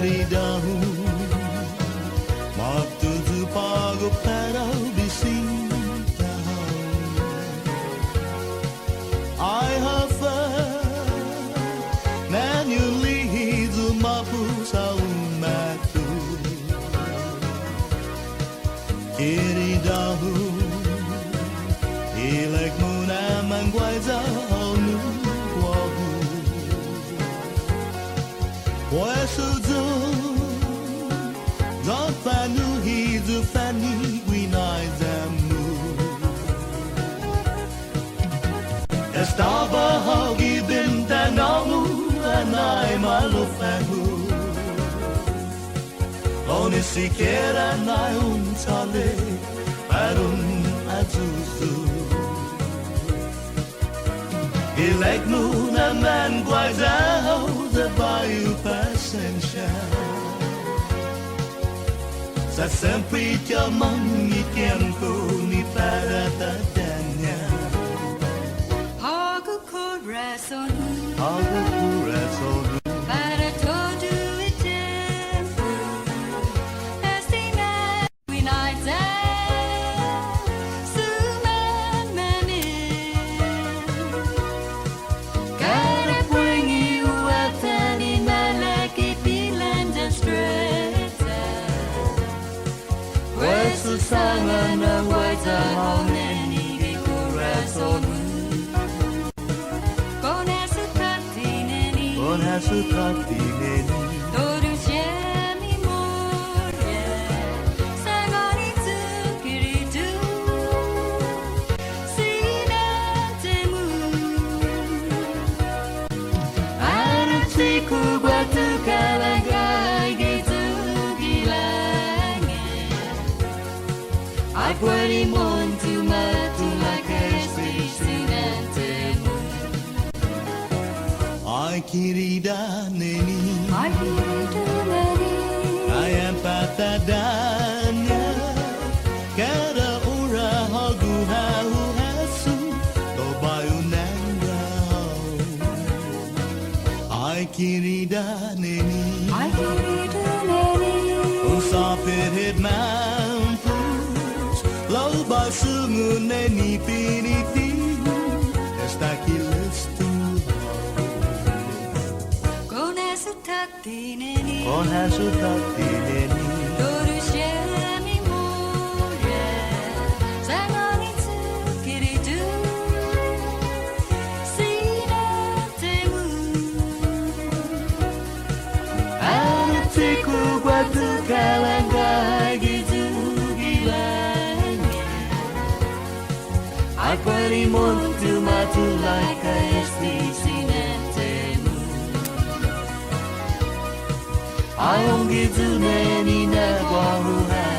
Queridão, waktu tu pago para bisinta. I have fun, nan you lead mapu sa umatu. Queridão, ilek mo naman guayza nu wabu. Poesuzo, don't fanu hizu fani guinai zamu. Estava hogi bintanamu anai malufanu. Oni siquiera nai untale parun azuzu. Ilek mo naman guayzao the bayou pasensya. Sa sempre te amam y tiempo ni para tadanya. Hago corazón, Hago corazón, para todo el tiempo. Estimar winaiza, sumanin. Cada puengi uatani malaki pilan dan streta. Hueso sangan na huayza hauneni di corazón. Con ese tatineni, con su tatineni. todo siemi muore. Sangoni tsukiritu, sinatemu. Arutiku guatu kalangai gitu gilange. Akwari montu matu makasi sinatemu. Ay querida neni, Ay neni, ayam patadanya. Cada ura hagu hau hasu, do bayu nangrau. Ay querida neni, ay neni. Usapit hit mampus, lau basungu neni piniti, esta kilestu. Con ese tatineni, Con su tatineni. todo siemi muore. Sangoni tsukiritu, sinatemu. Artiku guatu kalangai gitu gilange. Akwari montu matu like a esti sinatemu. Ayong gitu neni na guahu hai.